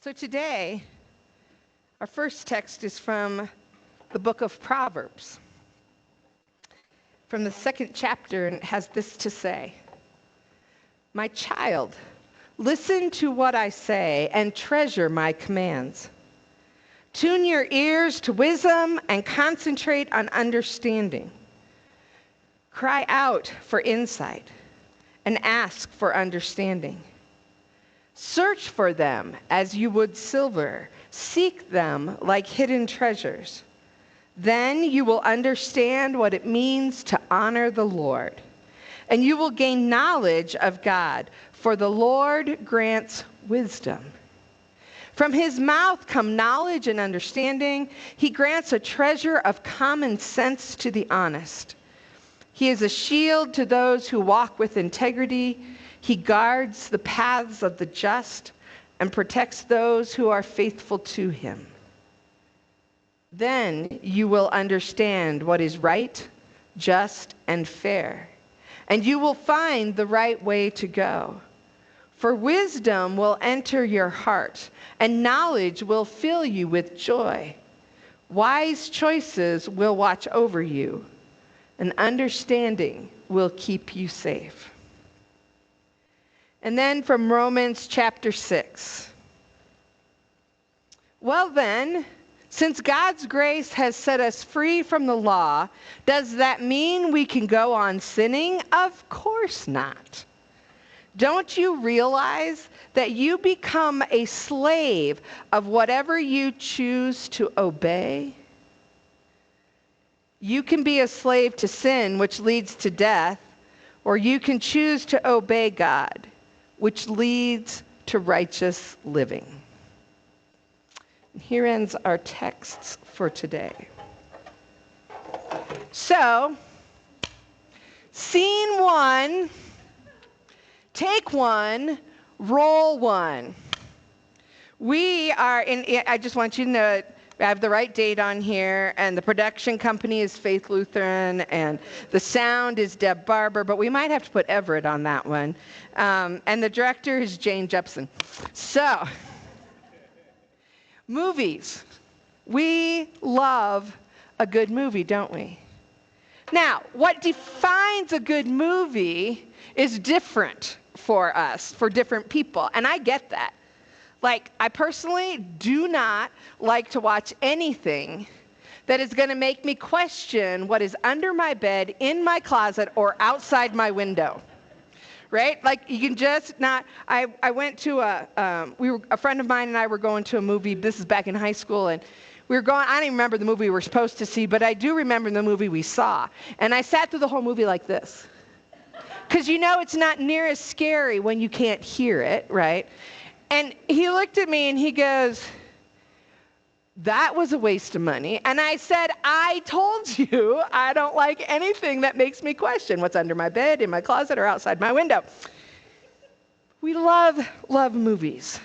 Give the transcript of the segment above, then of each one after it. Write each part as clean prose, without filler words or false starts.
So today, our first text is from the book of Proverbs, from the 2nd chapter, and it has this to say: "My child, listen to what I say and treasure my commands. Tune your ears to wisdom and concentrate on understanding. Cry out for insight and ask for understanding. Search for them as you would silver. Seek them like hidden treasures. Then you will understand what it means to honor the Lord, and you will gain knowledge of God, for the Lord grants wisdom. From his mouth come knowledge and understanding. He grants a treasure of common sense to the honest. He is a shield to those who walk with integrity. He guards the paths of the just and protects those who are faithful to him. Then you will understand what is right, just, and fair, and you will find the right way to go. For wisdom will enter your heart, and knowledge will fill you with joy. Wise choices will watch over you, and understanding will keep you safe." And then from Romans chapter 6. "Well then, since God's grace has set us free from the law, does that mean we can go on sinning? Of course not. Don't you realize that you become a slave of whatever you choose to obey? You can be a slave to sin, which leads to death, or you can choose to obey God, which leads to righteous living." Here ends our texts for today. So, scene 1, take 1, roll 1. We are in, I just want you to know, I have the right date on here, and the production company is Faith Lutheran, and the sound is Deb Barber, but we might have to put Everett on that one. And the director is Jane Jepson. So, movies. We love a good movie, don't we? Now, what defines a good movie is different for us, for different people, and I get that. Like, I personally do not like to watch anything that is going to make me question what is under my bed, in my closet, or outside my window. Right? Like, you can just not. I went to a friend of mine and I were going to a movie. This is back in high school, and we were going. I don't even remember the movie we were supposed to see, but I do remember the movie we saw. And I sat through the whole movie like this, because it's not near as scary when you can't hear it, right? And he looked at me and he goes, "That was a waste of money." And I said, "I told you I don't like anything that makes me question what's under my bed, in my closet, or outside my window." We love movies.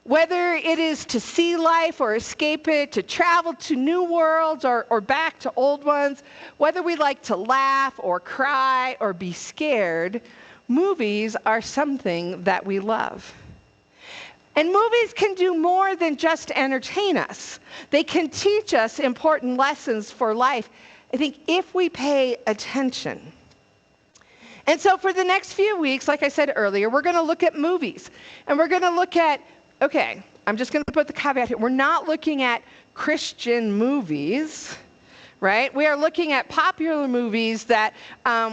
Whether it is to see life or escape it, to travel to new worlds or back to old ones, whether we like to laugh or cry or be scared, movies are something that we love. And movies can do more than just entertain us. They can teach us important lessons for life, I think, if we pay attention. And so for the next few weeks, like I said earlier, we're going to look at movies. And we're going to look at, okay, I'm just going to put the caveat here. We're not looking at Christian movies, right? We are looking at popular movies that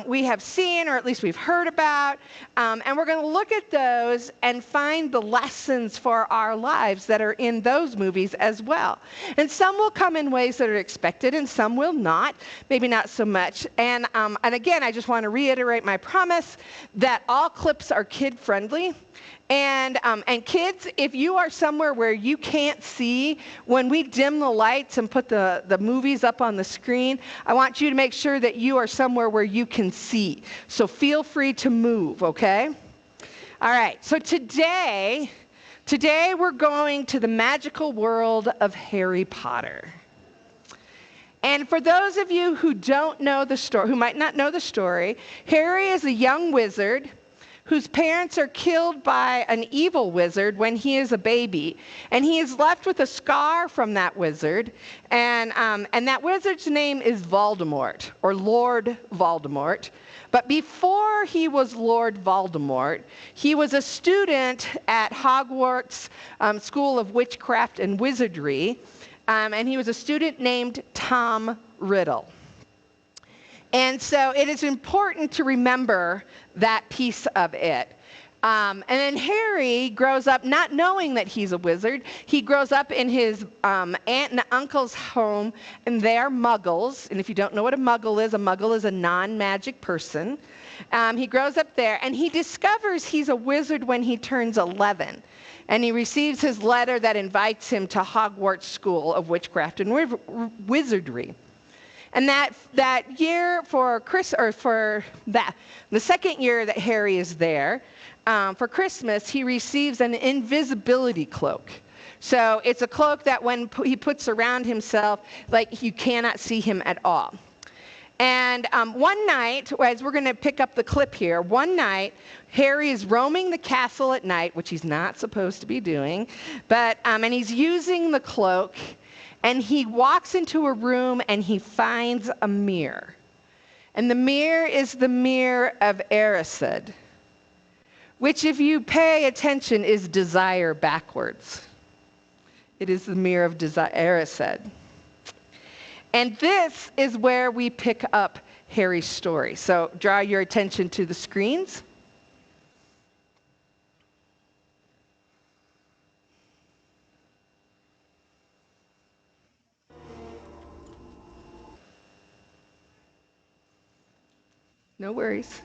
we have seen, or at least we've heard about, and we're going to look at those and find the lessons for our lives that are in those movies as well. And some will come in ways that are expected, and some will not, maybe not so much. And again, I just want to reiterate my promise that all clips are kid-friendly. And kids, if you are somewhere where you can't see, when we dim the lights and put the movies up on the screen, I want you to make sure that you are somewhere where you can see. So feel free to move, okay? All right, so today we're going to the magical world of Harry Potter. And for those of you who don't know the story, who might not know the story, Harry is a young wizard whose parents are killed by an evil wizard when he is a baby. And he is left with a scar from that wizard. And that wizard's name is Voldemort, or Lord Voldemort. But before he was Lord Voldemort, he was a student at Hogwarts School of Witchcraft and Wizardry. And he was a student named Tom Riddle. And so it is important to remember that piece of it. And then Harry grows up not knowing that he's a wizard. He grows up in his aunt and uncle's home, and they're muggles. And if you don't know what a muggle is a non-magic person. He grows up there, and he discovers he's a wizard when he turns 11. And he receives his letter that invites him to Hogwarts School of Witchcraft and Wizardry. And that year the second year that Harry is there, for Christmas, he receives an invisibility cloak. So it's a cloak that when he puts around himself, like you cannot see him at all. And one night, as we're going to pick up the clip here, one night, Harry is roaming the castle at night, which he's not supposed to be doing, but and he's using the cloak. And he walks into a room and he finds a mirror. And the mirror is the mirror of Erised, which if you pay attention is desire backwards. It is the mirror of Erised. And this is where we pick up Harry's story. So draw your attention to the screens. No worries.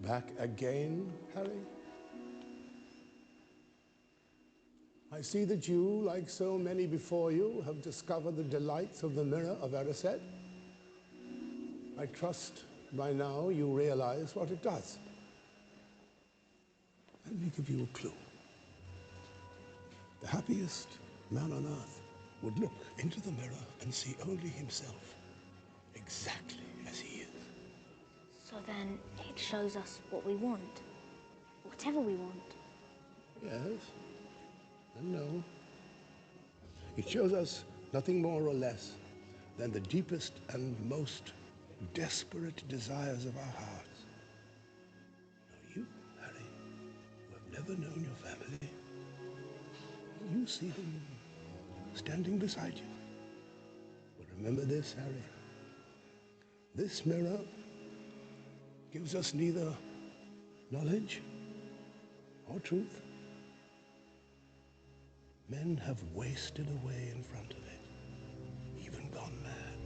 Back again, Harry? I see that you, like so many before you, have discovered the delights of the mirror of Erised. I trust by now you realize what it does. Let me give you a clue. The happiest man on earth would look into the mirror and see only himself, exactly as he is. So then it shows us what we want, whatever we want. Yes and no. It shows us nothing more or less than the deepest and most desperate desires of our hearts. Now you, Harry, who have never known your family, you see them standing beside you. But remember this, Harry. This mirror gives us neither knowledge or truth. Men have wasted away in front of it, even gone mad.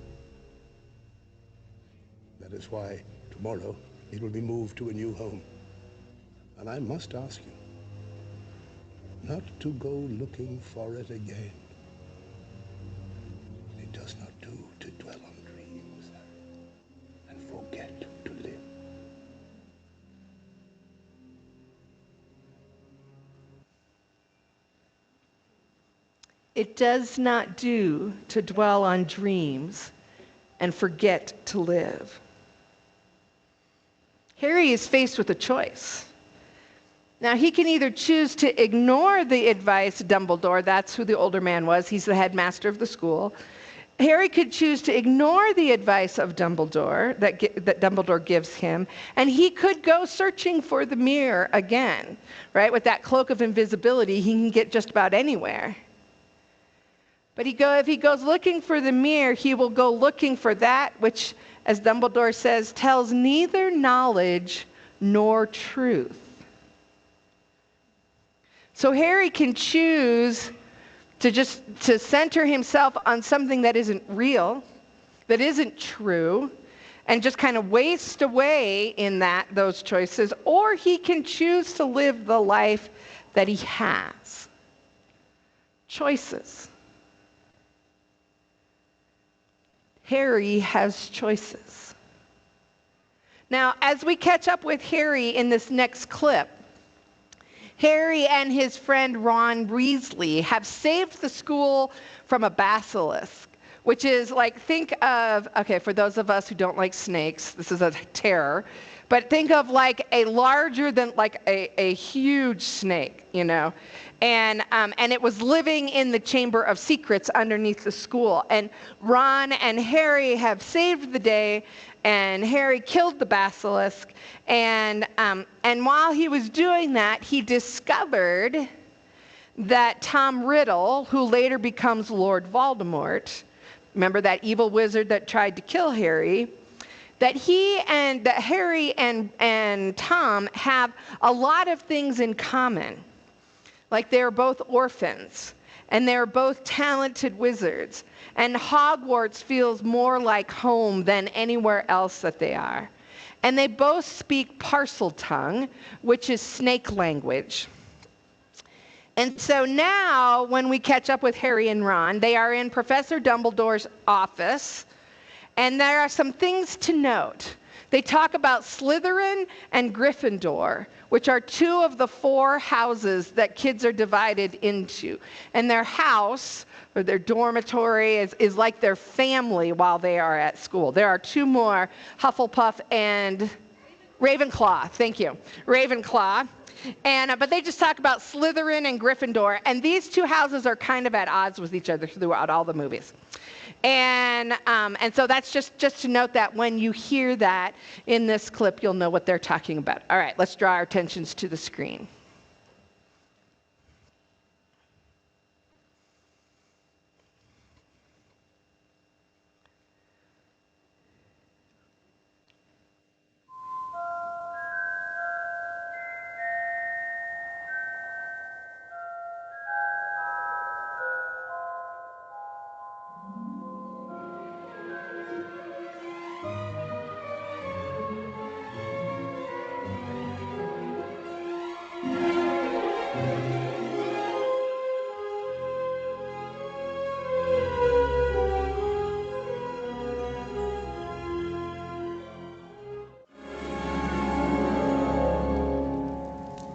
That is why tomorrow it will be moved to a new home. And I must ask you not to go looking for it again. It does not do to dwell on dreams and forget to live. It does not do to dwell on dreams and forget to live. Harry is faced with a choice. Now, he can either choose to ignore the advice of Dumbledore, that's who the older man was, he's the headmaster of the school. Harry could choose to ignore the advice of Dumbledore, that Dumbledore gives him, and he could go searching for the mirror again, right? With that cloak of invisibility, he can get just about anywhere. But if he goes looking for the mirror, he will go looking for that which, as Dumbledore says, tells neither knowledge nor truth. So Harry can choose to center himself on something that isn't real, that isn't true, and just kind of waste away in those choices, or he can choose to live the life that he has. Choices. Harry has choices. Now, as we catch up with Harry in this next clip, Harry and his friend Ron Weasley have saved the school from a basilisk, which is like, think of, okay, for those of us who don't like snakes, this is a terror, but think of like a larger than, like a huge snake, you know? And it was living in the Chamber of Secrets underneath the school. And Ron and Harry have saved the day, and Harry killed the basilisk. And while he was doing that, he discovered that Tom Riddle, who later becomes Lord Voldemort, remember that evil wizard that tried to kill Harry, that Harry and Tom have a lot of things in common. Like they're both orphans, and they're both talented wizards, and Hogwarts feels more like home than anywhere else that they are. And they both speak Parseltongue, which is snake language. And so now, when we catch up with Harry and Ron, they are in Professor Dumbledore's office, and there are some things to note. They talk about Slytherin and Gryffindor, which are two of the 4 houses that kids are divided into. And their house, or their dormitory, is like their family while they are at school. There are 2 more, Hufflepuff and Ravenclaw. Thank you. Ravenclaw. But they just talk about Slytherin and Gryffindor, and these 2 houses are kind of at odds with each other throughout all the movies. And so that's just to note that when you hear that in this clip, you'll know what they're talking about. All right, let's draw our attentions to the screen.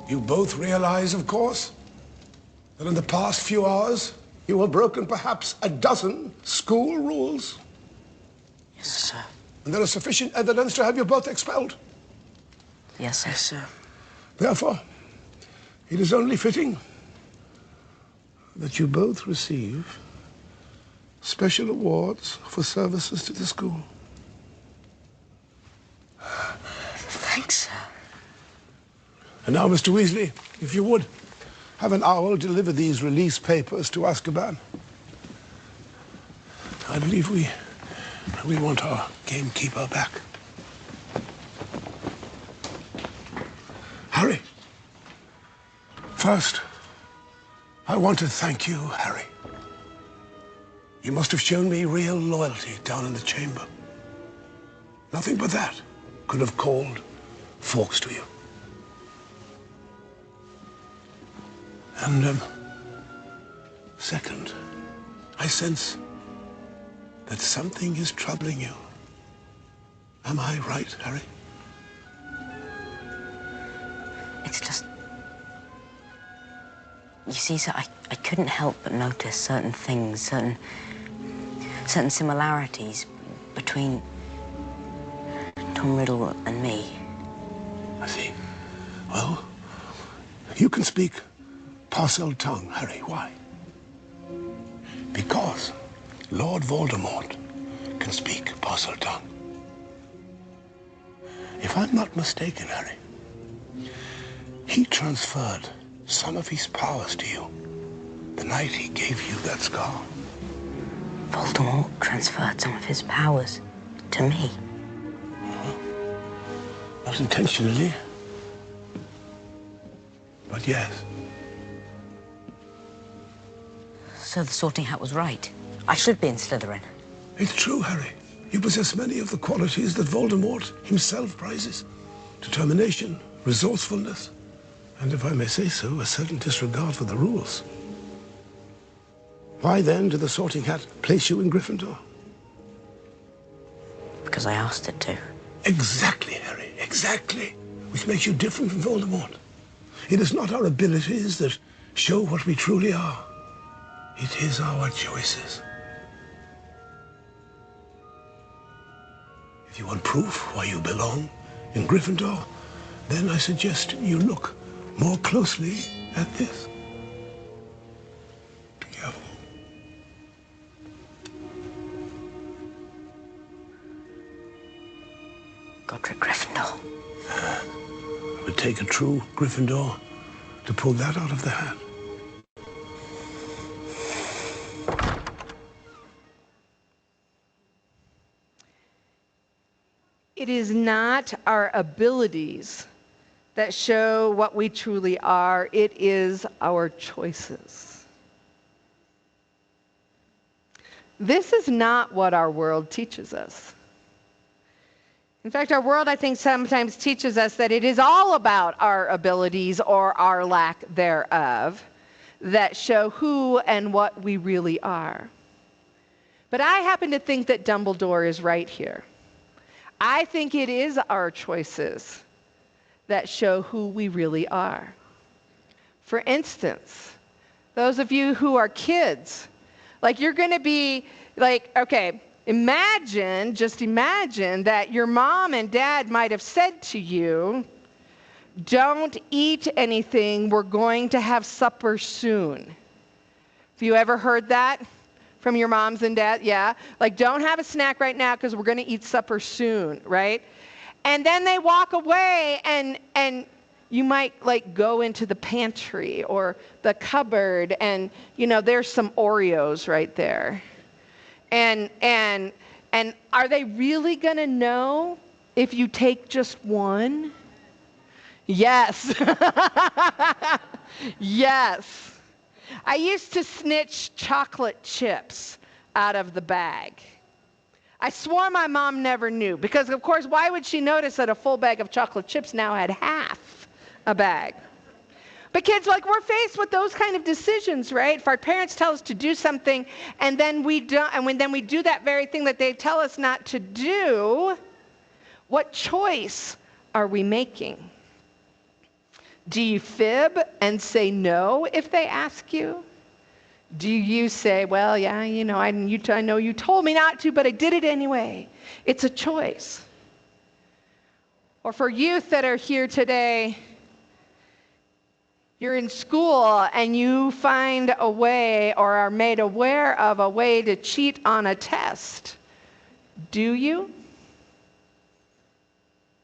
You both realize, of course, that in the past few hours, you have broken perhaps a dozen school rules. Yes, sir. And there is sufficient evidence to have you both expelled. Yes, sir. Yes, sir. Therefore, it is only fitting that you both receive special awards for services to the school. Thanks, sir. And now, Mr. Weasley, if you would, have an owl deliver these release papers to Azkaban. I believe we want our gamekeeper back. Harry, first, I want to thank you, Harry. You must have shown me real loyalty down in the chamber. Nothing but that could have called Fawkes to you. And, second, I sense that something is troubling you. Am I right, Harry? It's just... You see, sir, I couldn't help but notice certain things, certain similarities between Tom Riddle and me. I see. Well, you can speak parcel tongue, Harry. Why? Because Lord Voldemort can speak parcel tongue. If I'm not mistaken, Harry, he transferred some of his powers to you the night he gave you that scar. Voldemort transferred some of his powers to me. Not intentionally, but yes. So the Sorting Hat was right. I should be in Slytherin. It's true, Harry. You possess many of the qualities that Voldemort himself prizes. Determination, resourcefulness, and if I may say so, a certain disregard for the rules. Why then did the Sorting Hat place you in Gryffindor? Because I asked it to. Exactly, Harry, exactly. Which makes you different from Voldemort. It is not our abilities that show what we truly are. It is our choices. If you want proof why you belong in Gryffindor, then I suggest you look more closely at this. Be careful. Godric Gryffindor. It would take a true Gryffindor to pull that out of the hat. It is not our abilities that show what we truly are. It is our choices. This is not what our world teaches us. In fact, our world, I think, sometimes teaches us that it is all about our abilities or our lack thereof that show who and what we really are. But I happen to think that Dumbledore is right here. I think it is our choices that show who we really are. For instance, those of you who are kids, like you're going to be like, okay, just imagine that your mom and dad might have said to you, don't eat anything, we're going to have supper soon. Have you ever heard that from your moms and dads? Yeah, like don't have a snack right now because we're going to eat supper soon, right? And then they walk away and you might like go into the pantry or the cupboard and there's some Oreos right there. And are they really going to know if you take just one? Yes. Yes. I used to snitch chocolate chips out of the bag. I swore my mom never knew because, of course, why would she notice that a full bag of chocolate chips now had half a bag? But kids, like we're faced with those kind of decisions, right? If our parents tell us to do something and then we don't, and then we do that very thing that they tell us not to do, what choice are we making? Do you fib and say no if they ask you? Do you say, well, yeah, I know you told me not to, but I did it anyway? It's a choice. Or for youth that are here today, You're in school and you find a way or are made aware of a way to cheat on a test. Do you?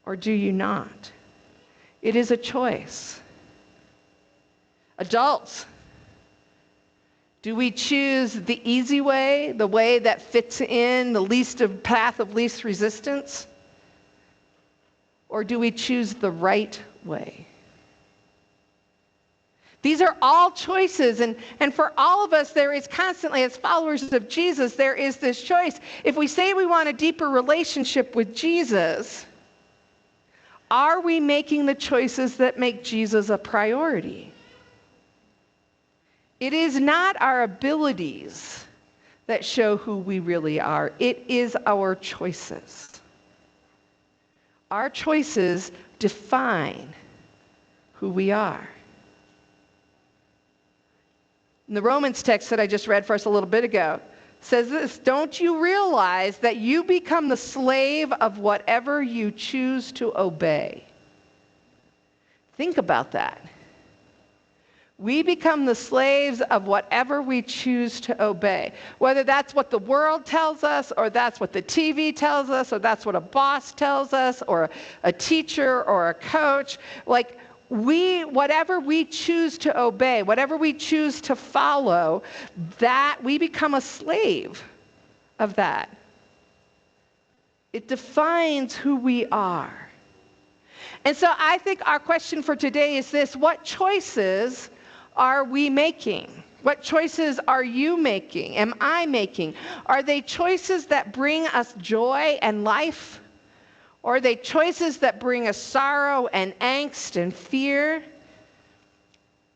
Or do you not? It is a choice. Adults, do we choose the easy way, the way that fits in the path of least resistance? Or do we choose the right way? These are all choices, and for all of us, there is constantly, as followers of Jesus, there is this choice. If we say we want a deeper relationship with Jesus, are we making the choices that make Jesus a priority? It is not our abilities that show who we really are. It is our choices. Our choices define who we are. In the Romans text that I just read for us a little bit ago, says this: don't you realize that you become the slave of whatever you choose to obey? Think about that. We become the slaves of whatever we choose to obey. Whether that's what the world tells us, or that's what the TV tells us, or that's what a boss tells us, or a teacher, or a coach. Whatever we choose to obey, whatever we choose to follow, that we become a slave of that. It defines who we are. And so I think our question for today is this: what choices are we making? What choices are you making? Am I making? Are they choices that bring us joy and life? Or are they choices that bring us sorrow and angst and fear?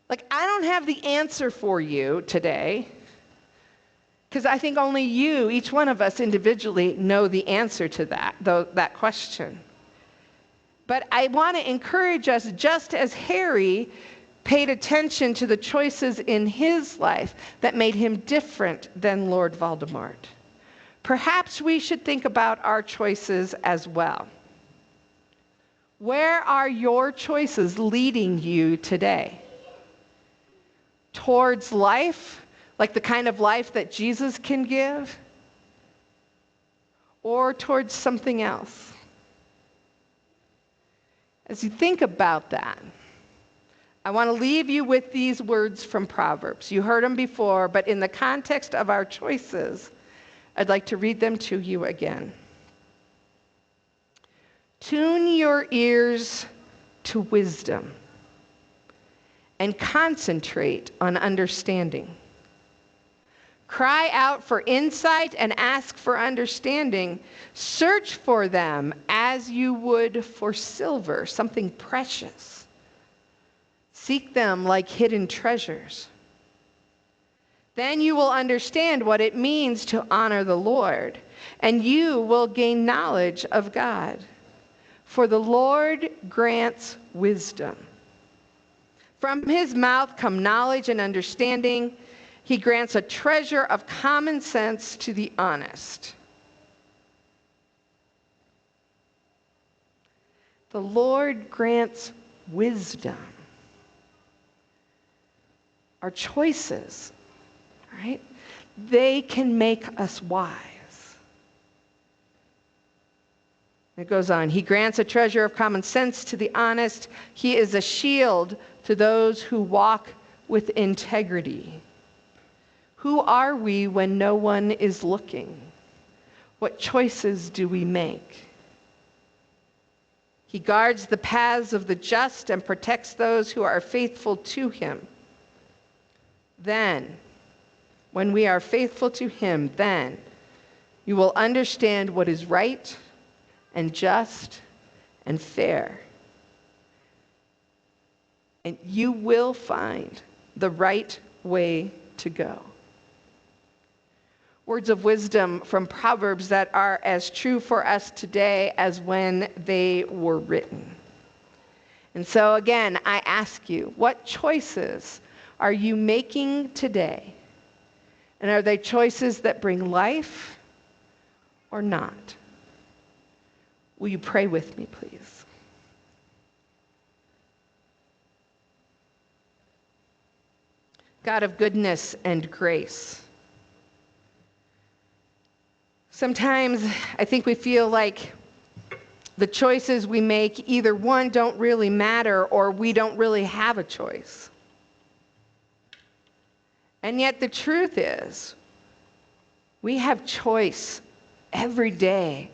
I don't have the answer for you today, because I think only you, each one of us individually, know the answer to that question. But I want to encourage us, just as Harry paid attention to the choices in his life that made him different than Lord Voldemort, perhaps we should think about our choices as well. Where are your choices leading you today? Towards life, like the kind of life that Jesus can give? Or towards something else? As you think about that, I want to leave you with these words from Proverbs. You heard them before, but in the context of our choices, I'd like to read them to you again. Tune your ears to wisdom and concentrate on understanding. Cry out for insight and ask for understanding. Search for them as you would for silver, something precious. Seek them like hidden treasures. Then you will understand what it means to honor the Lord, and you will gain knowledge of God. For the Lord grants wisdom. From his mouth come knowledge and understanding. He grants a treasure of common sense to the honest. The Lord grants wisdom. Our choices, right? They can make us wise. It goes on. He grants a treasure of common sense to the honest. He is a shield to those who walk with integrity. Who are we when no one is looking? What choices do we make? He guards the paths of the just and protects those who are faithful to him. Then, when we are faithful to him, then you will understand what is right and just and fair. And you will find the right way to go. Words of wisdom from Proverbs that are as true for us today as when they were written. And so again, I ask you, what choices are you making today? And are they choices that bring life or not? Will you pray with me, please? God of goodness and grace. Sometimes I think we feel like the choices we make, either one, don't really matter, or we don't really have a choice. And yet the truth is, we have choice every day,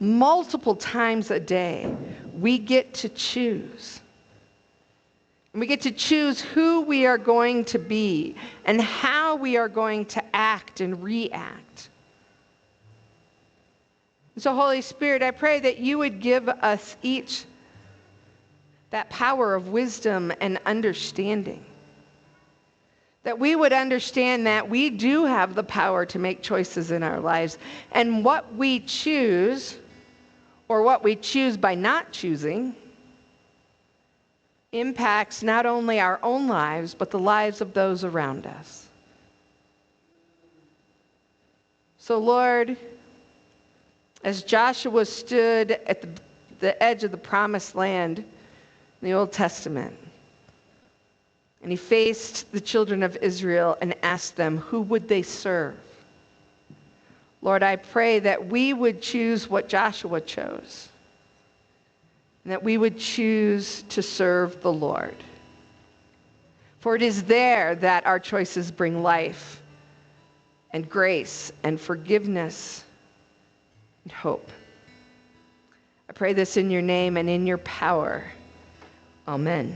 multiple times a day. We get to choose. And we get to choose who we are going to be and how we are going to act and react. So, Holy Spirit, I pray that you would give us each that power of wisdom and understanding. That we would understand that we do have the power to make choices in our lives. And what we choose, or what we choose by not choosing, impacts not only our own lives, but the lives of those around us. So, Lord, as Joshua stood at the edge of the promised land in the Old Testament, and he faced the children of Israel and asked them, who would they serve? Lord, I pray that we would choose what Joshua chose, and that we would choose to serve the Lord. For it is there that our choices bring life and grace and forgiveness and hope. I pray this in your name and in your power. Amen.